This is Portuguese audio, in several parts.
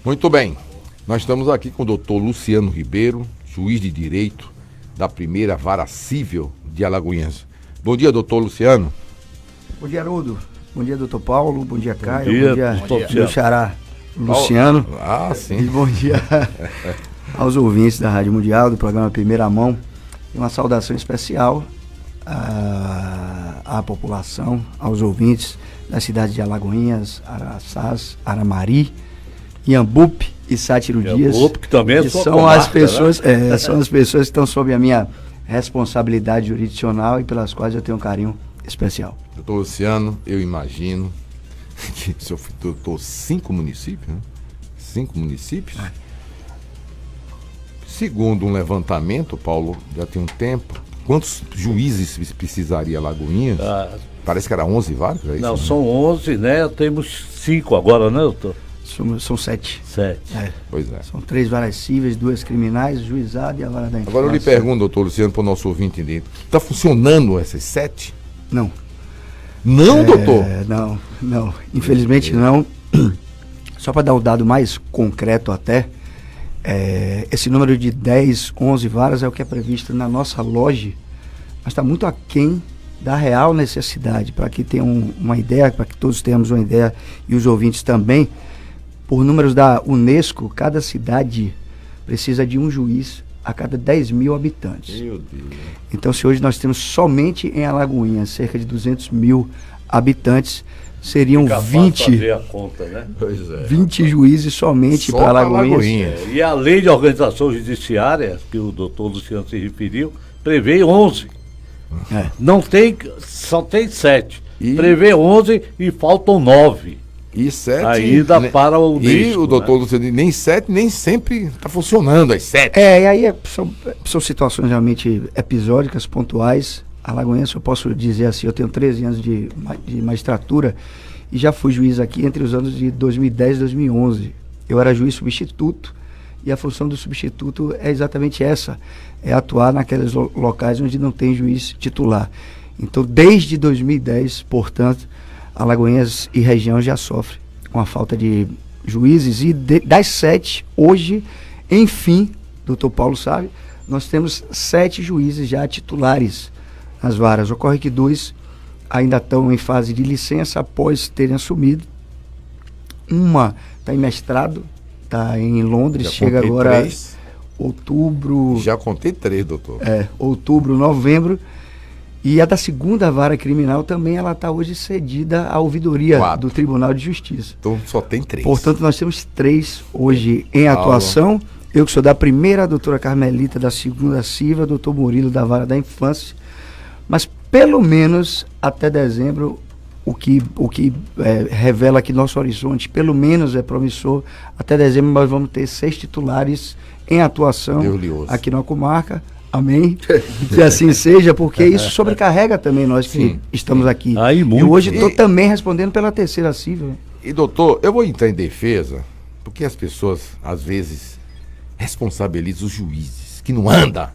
Muito bem, nós estamos aqui com o doutor Luciano Ribeiro, juiz de direito da primeira vara civil de Alagoinhas. Bom dia, doutor Luciano. Bom dia, Haroldo. Bom dia, doutor Paulo. Bom dia, Caio. Bom dia, meu xará, Luciano. Sim. E bom dia aos ouvintes da Rádio Mundial, do programa Primeira Mão. E uma saudação especial à população, aos ouvintes da cidade de Alagoinhas, Araçás, Aramari, Iambupe e Sátiro Dias. Que também é sua são comarca, as pessoas, né? são as pessoas que estão sob a minha responsabilidade jurisdicional e pelas quais eu tenho um carinho especial. Doutor Luciano, eu imagino que o senhor doutor 5 municípios, né? 5 municípios. Segundo um levantamento, Paulo, já tem um tempo, quantos juízes precisaria Alagoinhas? Parece que era 11 vagas, é isso? Não, são 11, né? Temos 5 agora, né, doutor? São 7. 7. Pois é. São 3 varas cíveis, 2 criminais, juizado e a vara da infância. Agora eu lhe pergunto, doutor Luciano, para o nosso ouvinte entender, está funcionando essas 7? Não. Não, doutor? Não. Infelizmente não. Só para dar o dado mais concreto até, esse número de 10, 11 varas é o que é previsto na nossa loja, mas está muito aquém da real necessidade. Para que tenham uma ideia, para que todos tenhamos uma ideia e os ouvintes também, por números da Unesco, cada cidade precisa de um juiz a cada 10 mil habitantes. Meu Deus. Então, se hoje nós temos somente em Alagoinhas cerca de 200 mil habitantes, seriam 20, a conta, né? 20 juízes somente para Alagoinhas. E a lei de organização judiciária, que o doutor Luciano se referiu, prevê 11. Não tem, só tem 7. Prevê 11 e faltam 9. E 7 ainda para o Unesco. E o doutor Luciano, nem 7, nem sempre está funcionando as 7. E aí são situações realmente episódicas, pontuais. Alagoinhas, eu posso dizer assim, eu tenho 13 anos de magistratura e já fui juiz aqui entre os anos de 2010 e 2011. Eu era juiz substituto e a função do substituto é exatamente essa, é atuar naqueles locais onde não tem juiz titular. Então, desde 2010, portanto, Alagoinhas e região já sofre com a falta de juízes e das 7, hoje, enfim, doutor Paulo sabe, nós temos 7 juízes já titulares nas varas. Ocorre que 2 ainda estão em fase de licença após terem assumido. Uma está em mestrado, está em Londres, Já chega agora 3. Outubro. Já contei 3, doutor. Outubro, novembro. E a da segunda vara criminal também, ela está hoje cedida à ouvidoria 4. do Tribunal de Justiça. Então só tem 3. Portanto, nós temos 3 hoje em atuação. Eu que sou da primeira, a doutora Carmelita da segunda Silva, doutor Murilo da vara da infância. Mas pelo menos até dezembro, o que revela que nosso horizonte, pelo menos é promissor, até dezembro nós vamos ter 6 titulares em atuação aqui na comarca. Amém? Que assim seja, porque isso sobrecarrega também nós que estamos aqui. E hoje estou também respondendo pela terceira civil. E doutor, eu vou entrar em defesa, porque as pessoas às vezes responsabilizam os juízes, que não anda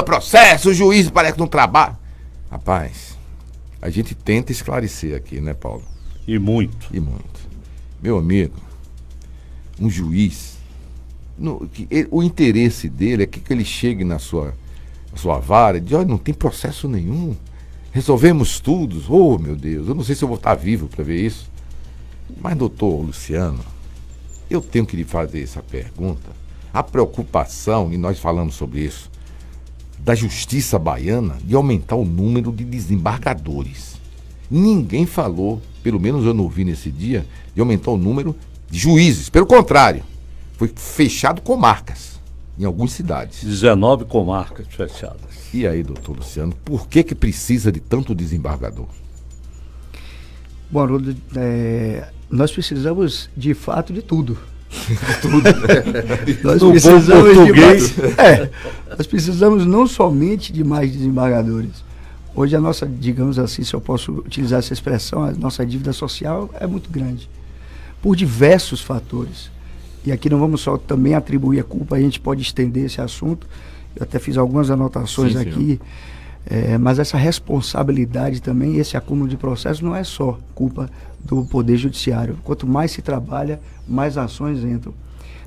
processo, o juiz parece que não trabalha. Rapaz, a gente tenta esclarecer aqui, né, Paulo? E muito. Meu amigo, um juiz, o interesse dele é que ele chegue na sua vara e diz, olha, não tem processo nenhum, resolvemos tudo. Oh, meu Deus, eu não sei se eu vou estar vivo para ver isso. Mas, doutor Luciano, eu tenho que lhe fazer essa pergunta. A preocupação, e nós falamos sobre isso, da justiça baiana de aumentar o número de desembargadores. Ninguém falou, pelo menos eu não ouvi nesse dia, de aumentar o número de juízes. Pelo contrário, foi fechado comarcas em algumas cidades. 19 comarcas fechadas. E aí, doutor Luciano, por que precisa de tanto desembargador? Bom, Haroldo, nós precisamos de fato de tudo. Nós precisamos não somente de mais desembargadores. Hoje a nossa, digamos assim, se eu posso utilizar essa expressão, a nossa dívida social é muito grande, por diversos fatores. E aqui não vamos só também atribuir a culpa, a gente pode estender esse assunto. Eu até fiz algumas anotações aqui, mas essa responsabilidade também, esse acúmulo de processos não é só culpa do Poder Judiciário. Quanto mais se trabalha, mais ações entram.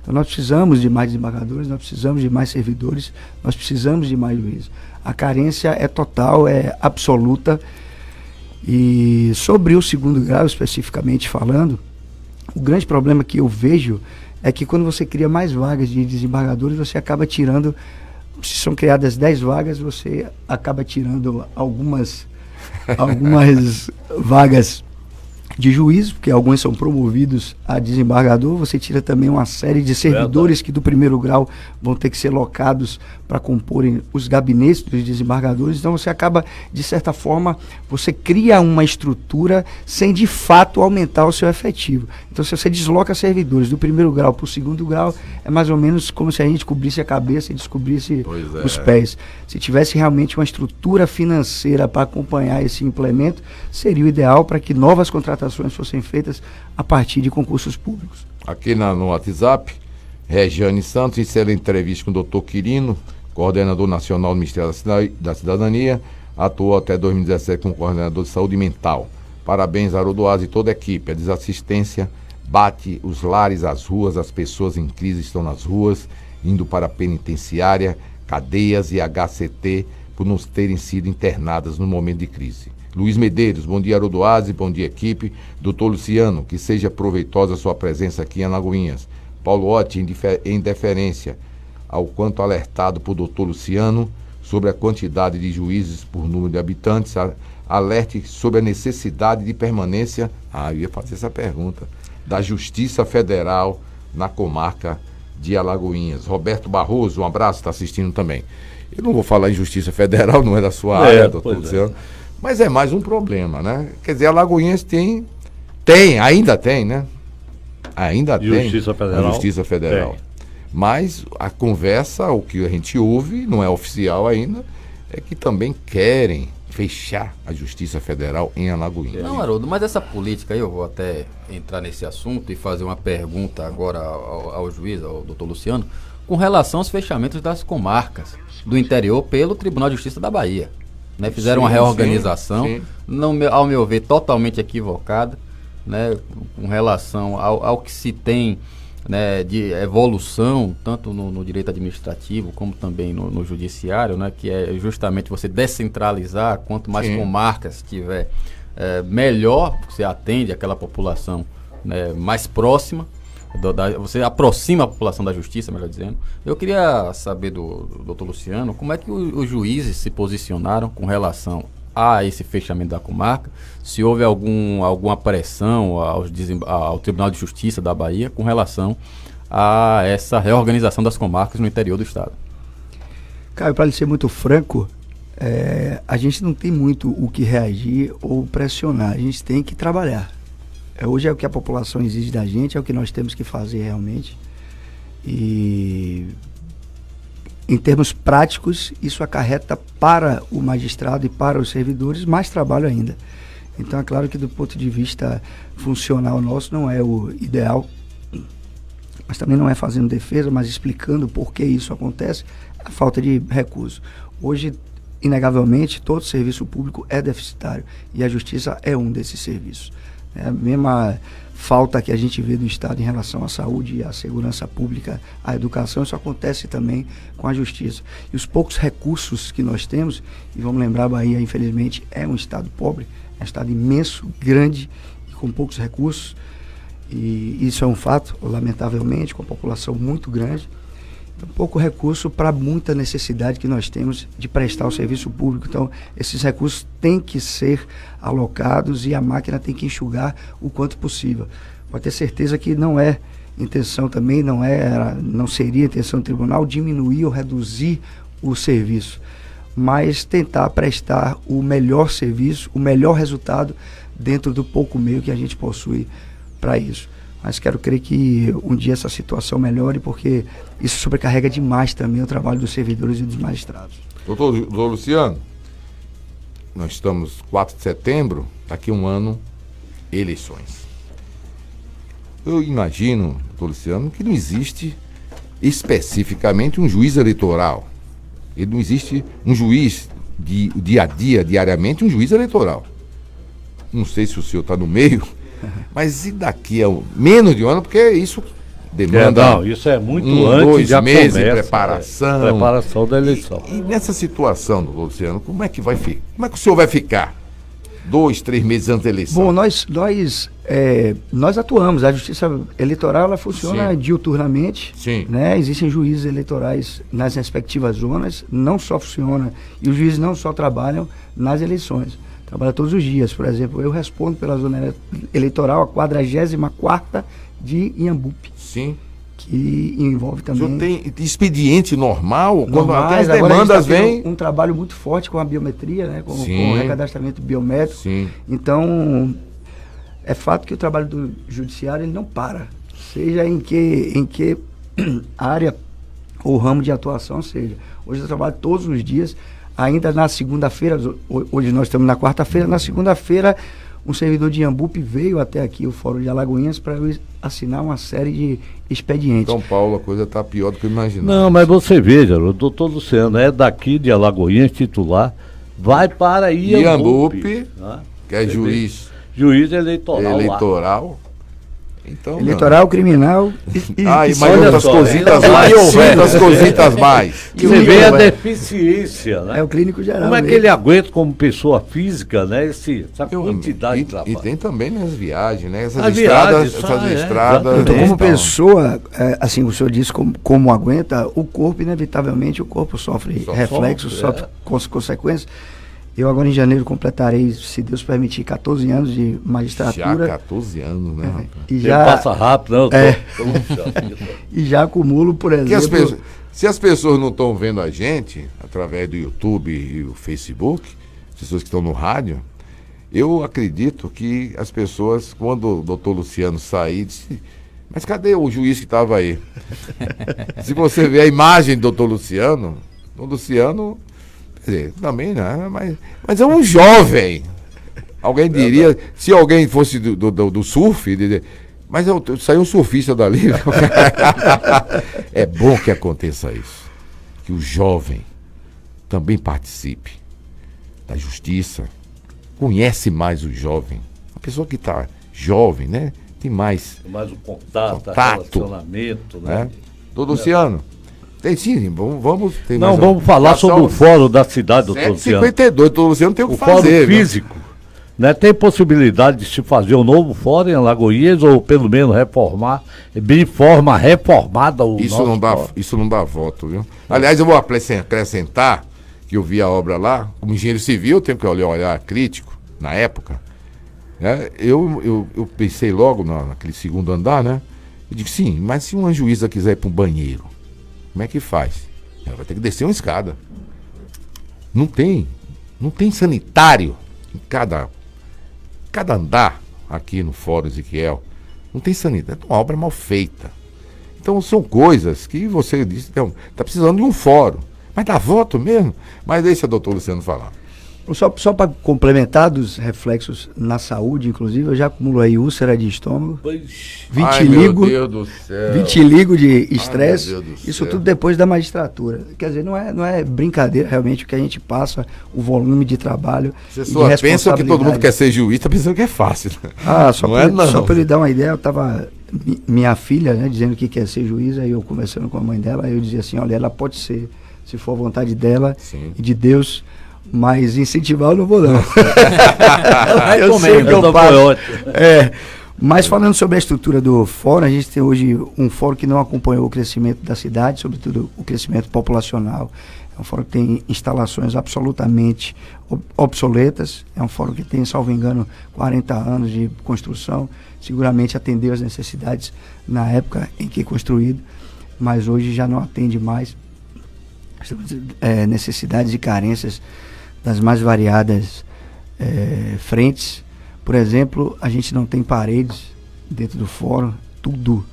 Então nós precisamos de mais desembargadores, nós precisamos de mais servidores, nós precisamos de mais juízes. A carência é total, é absoluta. E sobre o segundo grau, especificamente falando, o grande problema que eu vejo é que quando você cria mais vagas de desembargadores, você acaba tirando, se são criadas 10 vagas, você acaba tirando algumas vagas de juízes, porque alguns são promovidos a desembargador. Você tira também uma série de servidores que do primeiro grau vão ter que ser locados para comporem os gabinetes dos desembargadores. Então você acaba, de certa forma, você cria uma estrutura sem de fato aumentar o seu efetivo. Então se você desloca servidores do primeiro grau para o segundo grau, é mais ou menos como se a gente cobrisse a cabeça e descobrisse os pés. Se tivesse realmente uma estrutura financeira para acompanhar esse implemento, seria o ideal para que novas contratações fossem feitas a partir de concursos públicos. Aqui no WhatsApp, Regiane Santos, excelente entrevista com o doutor Quirino, coordenador nacional do Ministério da Cidadania, atuou até 2017 como coordenador de saúde mental. Parabéns, Haroldo Aze e toda a equipe. A desassistência bate os lares, as ruas, as pessoas em crise estão nas ruas, indo para a penitenciária, cadeias e HCT por não terem sido internadas no momento de crise. Luiz Medeiros, bom dia, Haroldo Aze, bom dia, equipe. Doutor Luciano, que seja proveitosa a sua presença aqui em Alagoinhas. Paulo Otti, em deferência ao quanto alertado por doutor Luciano sobre a quantidade de juízes por número de habitantes, alerte sobre a necessidade de permanência, eu ia fazer essa pergunta, da Justiça Federal na comarca de Alagoinhas. Roberto Barroso, um abraço, está assistindo também. Eu não vou falar em Justiça Federal, não é da sua área, doutor Luciano, mas é mais um problema, né? Quer dizer, Alagoinhas ainda tem, né? Ainda tem a Justiça Federal. Mas a conversa, o que a gente ouve, não é oficial ainda, é que também querem fechar a Justiça Federal em Alagoinhas. Não, Haroldo, mas essa política aí, eu vou até entrar nesse assunto e fazer uma pergunta agora ao juiz, ao doutor Luciano, com relação aos fechamentos das comarcas do interior pelo Tribunal de Justiça da Bahia. Né? Fizeram uma reorganização, sim. Ao meu ver, totalmente equivocada, né? Com relação ao que se tem, né, de evolução, tanto no direito administrativo como também no judiciário, né, que é justamente você descentralizar. Quanto mais comarcas tiver, melhor você atende aquela população, né, mais próxima, você aproxima a população da justiça, melhor dizendo. Eu queria saber do doutor Luciano, como é que os juízes se posicionaram com relação a esse fechamento da comarca, se houve alguma pressão ao Tribunal de Justiça da Bahia com relação a essa reorganização das comarcas no interior do estado. Caio, para ser muito franco, a gente não tem muito o que reagir ou pressionar, a gente tem que trabalhar. Hoje é o que a população exige da gente, é o que nós temos que fazer realmente. E em termos práticos, isso acarreta para o magistrado e para os servidores mais trabalho ainda. Então é claro que do ponto de vista funcional nosso não é o ideal, mas também não é fazendo defesa, mas explicando por que isso acontece, a falta de recurso. Hoje, inegavelmente, todo serviço público é deficitário e a justiça é um desses serviços. A mesma falta que a gente vê do Estado em relação à saúde, à segurança pública, à educação, isso acontece também com a justiça. E os poucos recursos que nós temos, e vamos lembrar, a Bahia, infelizmente, é um Estado pobre, é um Estado imenso, grande e com poucos recursos, e isso é um fato, lamentavelmente, com a população muito grande. Pouco recurso para muita necessidade que nós temos de prestar o serviço público. Então, esses recursos têm que ser alocados e a máquina tem que enxugar o quanto possível. Pode ter certeza que não é intenção também, não seria intenção do tribunal diminuir ou reduzir o serviço, mas tentar prestar o melhor serviço, o melhor resultado dentro do pouco meio que a gente possui para isso. Mas quero crer que um dia essa situação melhore, porque isso sobrecarrega demais também o trabalho dos servidores e dos magistrados. Doutor Luciano, nós estamos 4 de setembro, daqui a um ano, eleições. Eu imagino, doutor Luciano, que não existe especificamente um juiz eleitoral. Ele não existe um juiz de dia a dia, diariamente, um juiz eleitoral. Não sei se o senhor está no meio, Mas e daqui a menos de um ano, porque isso demanda Não, isso é muito 2 antes de meses de promessa, preparação. preparação da eleição. E nessa situação, doutor Luciano, como é que vai ficar? Como é que o senhor vai ficar 2, 3 meses antes da eleição? Bom, nós atuamos. A Justiça Eleitoral ela funciona Sim. diuturnamente. Sim. Né? Existem juízes eleitorais nas respectivas zonas. Não só funciona. E os juízes não só trabalham nas eleições. Trabalham todos os dias. Por exemplo, eu respondo pela zona eleitoral, a 44ª de Inhambupe, Sim. que envolve O também... senhor tem expediente normal? Quando normais. as Agora a gente demandas tá tendo vêm... um trabalho muito forte com a biometria, né? com Sim. o recadastramento biométrico. Sim. Então, é fato que o trabalho do judiciário ele não para, seja em que área ou ramo de atuação seja. Hoje eu trabalho todos os dias, ainda na segunda-feira, hoje nós estamos na quarta-feira, na segunda-feira um servidor de Inhambupe veio até aqui, o Fórum de Alagoinhas, para eu assinar uma série de expedientes. São Paulo, a coisa está pior do que eu imaginava. Não, mas você veja, o doutor Luciano é daqui de Alagoinhas, titular, vai para Inhambupe, né? que é juiz Juiz eleitoral. eleitoral. Então, Eleitoral, criminal mas olha outras só, cositas então, mais. houver. Outras cositas mais. E Você o vê a Igor, deficiência, né? é o clínico geral. Como é que mesmo. ele aguenta como pessoa física, né? Essa quantidade E, de trabalho. e tem também nas viagens, né? Essas As estradas, viagens, essas estradas. Então, como então, pessoa, assim, o senhor disse como aguenta, o corpo, inevitavelmente, o corpo sofre reflexos, sofre, sofre consequências. Eu agora em janeiro completarei, se Deus permitir, 14 anos de já magistratura. 14 anos, né, rapaz? E Ele já, passa rápido, não? e já acumulo, por Porque exemplo... se as pessoas não estão vendo a gente, através do YouTube e o Facebook, as pessoas que estão no rádio, eu acredito que as pessoas, quando o doutor Luciano sair, disse, mas cadê o juiz que estava aí? Se você ver a imagem do doutor Luciano, o Luciano, quer dizer, também, né? Mas é um jovem. Alguém diria, se alguém fosse do surf, diria, mas saiu um surfista dali. É bom que aconteça isso. Que o jovem também participe da justiça, conhece mais o jovem. A pessoa que está jovem, né? Tem mais Mais o contato, Contato, relacionamento, né? né? Doutor Luciano, tem sim, vamos... Tem Não, mais vamos falar Já sobre são o fórum da cidade, doutor Luciano. 7h52, doutor Luciano tem o que O fórum fazer. viu? físico, né? Tem possibilidade de se fazer um novo fórum em Alagoinhas ou pelo menos reformar, de forma reformada o Isso nosso não dá, fórum? isso não dá voto, viu? Aliás, eu vou acrescentar que eu vi a obra lá, como engenheiro civil, eu tenho que olhar crítico, na época, né? Eu pensei logo naquele segundo andar, né? Eu digo, sim, mas se uma juíza quiser ir para um banheiro, como é que faz? Ela vai ter que descer uma escada. Não tem sanitário em cada andar aqui no Fórum Ezequiel. Não tem sanitário, é uma obra mal feita. Então são coisas que você disse, está precisando de um fórum. Mas dá voto mesmo? Mas deixa o doutor Luciano falar. Só para complementar dos reflexos na saúde, inclusive, eu já acumulo aí úlcera de estômago, Ai, meu vitiligo, Deus do céu. vitiligo de estresse, meu Deus do isso céu. tudo depois da magistratura. Quer dizer, não é brincadeira realmente o que a gente passa, o volume de trabalho. Você e de só pensa que todo mundo responsabilidade. quer ser juiz, tá pensando que é fácil. Né? Só Não é não. Só para lhe dar uma ideia, eu estava, minha filha, né, dizendo que quer ser juiz, aí eu conversando com a mãe dela, aí eu dizia assim, olha, ela pode ser, se for a vontade dela Sim. e de Deus, mas incentivar eu não vou não. Eu sei que eu foi passo. ótimo. Mas falando sobre a estrutura do fórum, a gente tem hoje um fórum que não acompanhou o crescimento da cidade, sobretudo o crescimento populacional. É um fórum que tem instalações absolutamente obsoletas. É um fórum que tem, salvo engano, 40 anos de construção. Seguramente atendeu às necessidades na época em que construído, mas hoje já não atende mais necessidades e carências das mais variadas frentes. Por exemplo, a gente não tem paredes dentro do fórum, tudo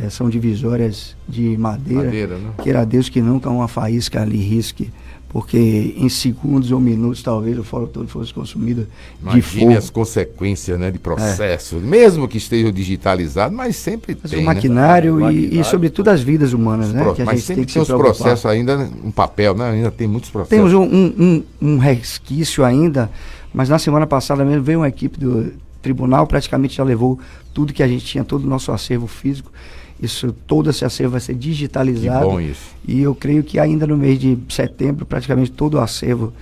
são divisórias de madeira, Né? queira Deus que nunca uma faísca ali risque, porque em segundos ou minutos talvez o fórum todo fosse consumido de Imagine fogo. as consequências, né, de processo, mesmo que esteja digitalizado, mas sempre Mas tem, o maquinário, né? e sobretudo as vidas humanas, né? Que a Mas gente sempre tem que tem se os preocupar. processos ainda, um papel, né? Ainda tem muitos processos. Temos um resquício ainda, mas na semana passada mesmo veio uma equipe tribunal praticamente já levou tudo que a gente tinha, todo o nosso acervo físico. Todo esse acervo vai ser digitalizado. Que bom isso. E eu creio que ainda no mês de setembro, praticamente todo o acervo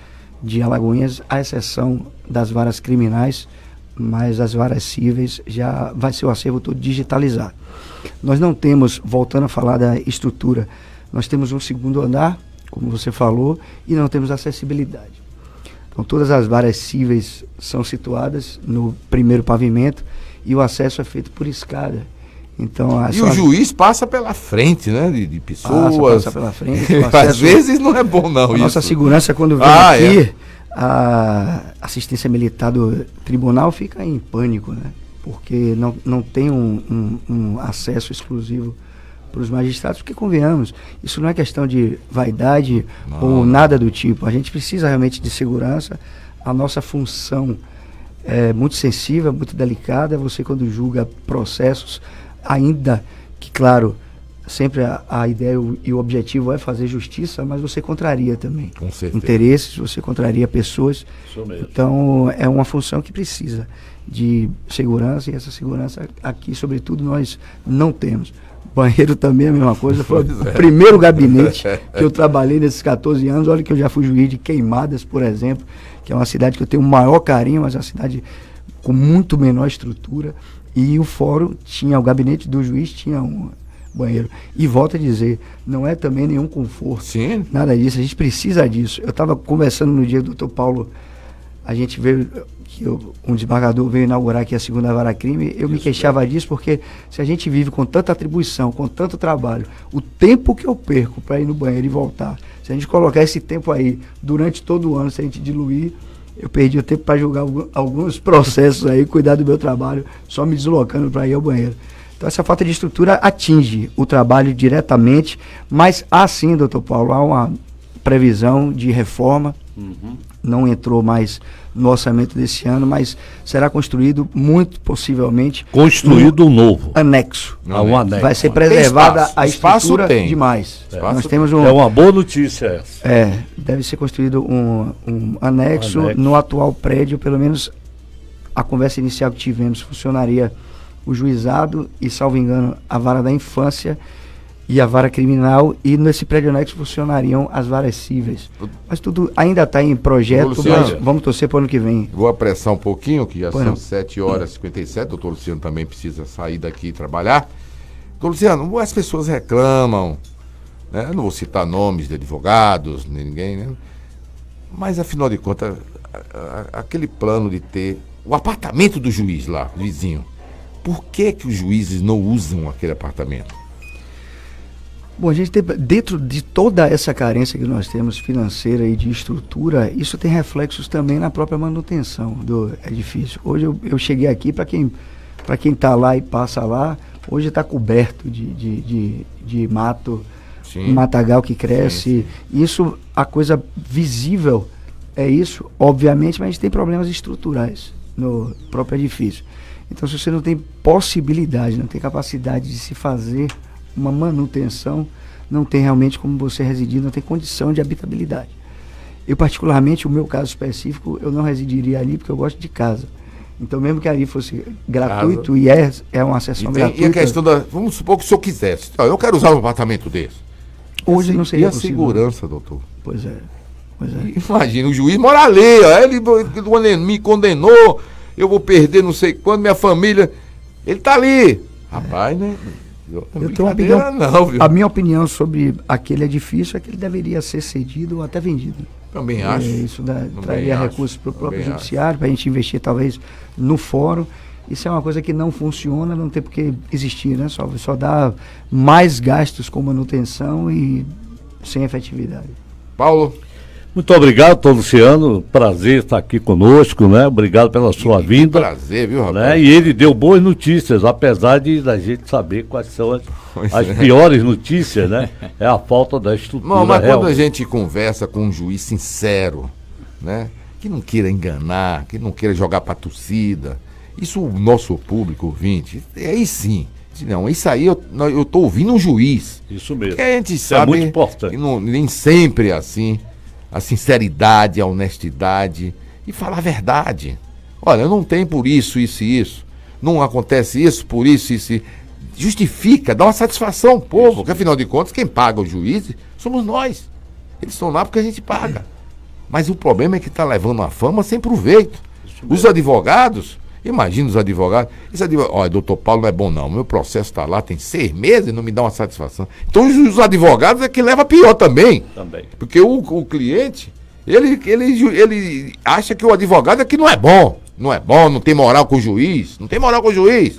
de Alagoinhas, à exceção das varas criminais, mas as varas cíveis, já vai ser o acervo todo digitalizado. Nós não temos, voltando a falar da estrutura, nós temos um segundo andar, como você falou, e não temos acessibilidade. Então todas as varas cíveis são situadas no primeiro pavimento e o acesso é feito por escada. Então, e o juiz passa pela frente, né? De pessoas. Passa pela frente. Às vezes não é bom, não. A nossa segurança, quando vem aqui, a assistência militar do tribunal fica em pânico, né? Porque não tem um acesso exclusivo para os magistrados, porque convenhamos, isso não é questão de vaidade ou nada do tipo. A gente precisa realmente de segurança. A nossa função é muito sensível, muito delicada. Você, quando julga processos, ainda que, claro, sempre a ideia e o objetivo é fazer justiça, mas você contraria também interesses, você contraria pessoas. Isso mesmo. Então, é uma função que precisa de segurança, e essa segurança aqui, sobretudo, nós não temos. Banheiro também é a mesma coisa. Foi o primeiro gabinete que eu trabalhei nesses 14 anos. Olha que eu já fui juiz de Queimadas, por exemplo, que é uma cidade que eu tenho o maior carinho, mas é uma cidade com muito menor estrutura. E o fórum tinha, o gabinete do juiz tinha um banheiro. E volto a dizer, não é também nenhum conforto. Sim. Nada disso, a gente precisa disso. Eu estava conversando no dia do Dr. Paulo, a gente veio, um desembargador veio inaugurar aqui a segunda vara crime, eu me queixava disso, porque se a gente vive com tanta atribuição, com tanto trabalho, o tempo que eu perco para ir no banheiro e voltar, se a gente colocar esse tempo aí durante todo o ano, se a gente diluir, eu perdi o tempo para julgar alguns processos aí, cuidar do meu trabalho, só me deslocando para ir ao banheiro. Então essa falta de estrutura atinge o trabalho diretamente, mas há sim, doutor Paulo, há uma previsão de reforma, não entrou mais no orçamento desse ano, mas será construído muito possivelmente um novo anexo. Um anexo. Vai ser preservada a estrutura demais. Nós temos é uma boa notícia essa. Deve ser construído um anexo no atual prédio, pelo menos a conversa inicial que tivemos, funcionaria o juizado e, salvo engano, a vara da infância e a vara criminal, e nesse prédio anexo funcionariam as varas cíveis. Mas tudo ainda está em projeto, mas vamos torcer para o ano que vem. Vou apressar um pouquinho, que já são 7h57, o doutor Luciano também precisa sair daqui e trabalhar. Doutor Luciano, as pessoas reclamam, né? Eu não vou citar nomes de advogados, nem ninguém, né? Mas, afinal de contas, aquele plano de ter o apartamento do juiz lá, vizinho, por que os juízes não usam aquele apartamento? Bom, a gente tem, dentro de toda essa carência que nós temos financeira e de estrutura, isso tem reflexos também na própria manutenção do edifício. Hoje eu cheguei aqui, para quem está lá e passa lá, hoje está coberto de mato, um matagal que cresce. Sim. Isso, a coisa visível é isso, obviamente, mas a gente tem problemas estruturais no próprio edifício. Então, se você não tem possibilidade, não tem capacidade de se fazer uma manutenção, não tem realmente como você residir, não tem condição de habitabilidade. Eu, particularmente, o meu caso específico, eu não residiria ali porque eu gosto de casa. Então, mesmo que ali fosse gratuito, e é uma sessão gratuita... E a questão vamos supor que o senhor quisesse, eu quero usar um apartamento desse. Hoje não seria possível. E a segurança, doutor? Pois é. Imagina, o juiz mora ali, ele me condenou, eu vou perder não sei quando, minha família... Ele está ali. Rapaz, né? Eu tenho uma opinião, não, viu? A minha opinião sobre aquele edifício é que ele deveria ser cedido ou até vendido. Também acho. Isso traria recursos para o próprio judiciário, para a gente investir talvez no fórum. Isso é uma coisa que não funciona, não tem por que existir, né? Só dá mais gastos com manutenção e sem efetividade. Paulo? Muito obrigado, doutor Luciano. Prazer estar aqui conosco, né? Obrigado pela sua vinda. Prazer, viu, rapaz? Né? E ele deu boas notícias, apesar de a gente saber quais são as piores notícias, né? É a falta da estrutura. Não, mas quando a gente conversa com um juiz sincero, né? Que não queira enganar, que não queira jogar para a torcida, isso o nosso público ouvinte, aí sim. Não, isso aí eu estou ouvindo um juiz. Isso mesmo. Porque a gente sabe, é muito importante. Que nem sempre é assim. A sinceridade, a honestidade e falar a verdade, Olha, não tem por isso, isso e isso. Não acontece isso, por isso, isso e... Justifica, dá uma satisfação ao povo, porque afinal de contas, quem paga o juiz somos nós. Eles estão lá porque a gente paga. Mas o problema é que está levando a fama sem proveito. Os advogados, imagina os advogados. Olha, doutor Paulo não é bom não, meu processo está lá, tem 6 meses e não me dá uma satisfação. Então os advogados é que leva pior também. Porque o cliente, ele acha que o advogado é que não é bom. Não é bom, não tem moral com o juiz. Não tem moral com o juiz.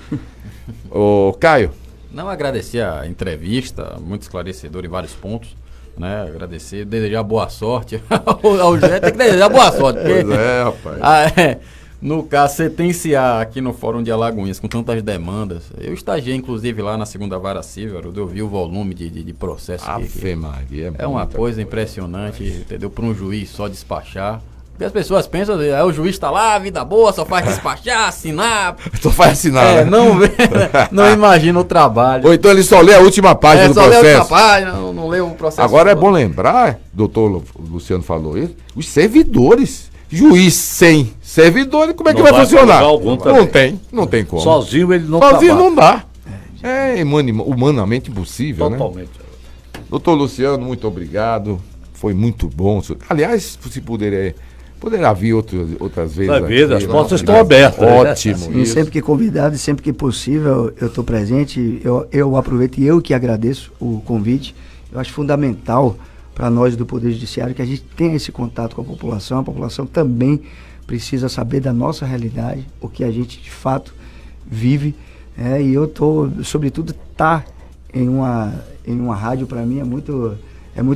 Ô, Caio. Não, agradecer a entrevista, muito esclarecedora em vários pontos, né? Agradecer, desejar boa sorte ao José, tem que desejar boa sorte. Porque, pois é, rapaz. No caso, sentenciar aqui no Fórum de Alagoinhas com tantas demandas, eu estagiei inclusive lá na 2ª Vara Civil, eu vi o volume de processos. Ave Maria, é uma coisa impressionante, entendeu? Para um juiz só despachar. Porque as pessoas pensam, o juiz está lá, vida boa, só faz despachar, assinar. Só faz assinar, né? Não imagina o trabalho. Ou então ele só lê a última página do processo. Só lê a última página, não lê o processo. Agora todo. É bom lembrar, doutor Luciano falou isso, os servidores. Juiz sem servidores, como é que vai funcionar? Não tem como. Sozinho ele não Sozinho não dá. É humanamente impossível, totalmente. Né? Doutor Luciano, muito obrigado. Foi muito bom. Aliás, se poderá vir outras vezes. As portas estão abertas. Ótimo. Né? E sempre que convidado e sempre que possível, eu estou presente. Eu aproveito e eu que agradeço o convite. Eu acho fundamental para nós do Poder Judiciário que a gente tenha esse contato com a população também precisa saber da nossa realidade, o que a gente de fato vive, e eu sobretudo, em uma rádio para mim é muito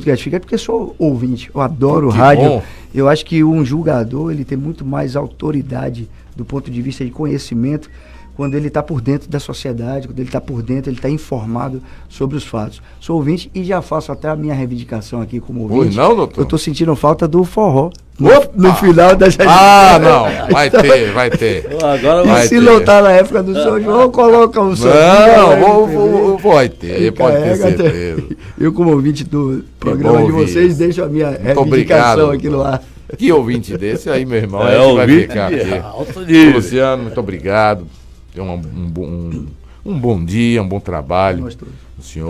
gratificante, porque eu sou ouvinte, eu adoro rádio. Bom. Eu acho que um julgador, ele tem muito mais autoridade do ponto de vista de conhecimento quando ele está por dentro da sociedade, quando ele está por dentro, ele está informado sobre os fatos. Sou ouvinte e já faço até a minha reivindicação aqui como ouvinte. Pois não, doutor? Eu estou sentindo falta do forró no final das não, vai ter. Agora se não está na época do São João, coloca o São João. Vai ter, pode ter certeza. Eu, como ouvinte do programa de vocês, deixo a minha reivindicação aqui no ar. Que ouvinte desse aí, meu irmão, a gente vai ficar aqui. Luciano, muito obrigado. Tenha um bom dia, um bom trabalho. O senhor.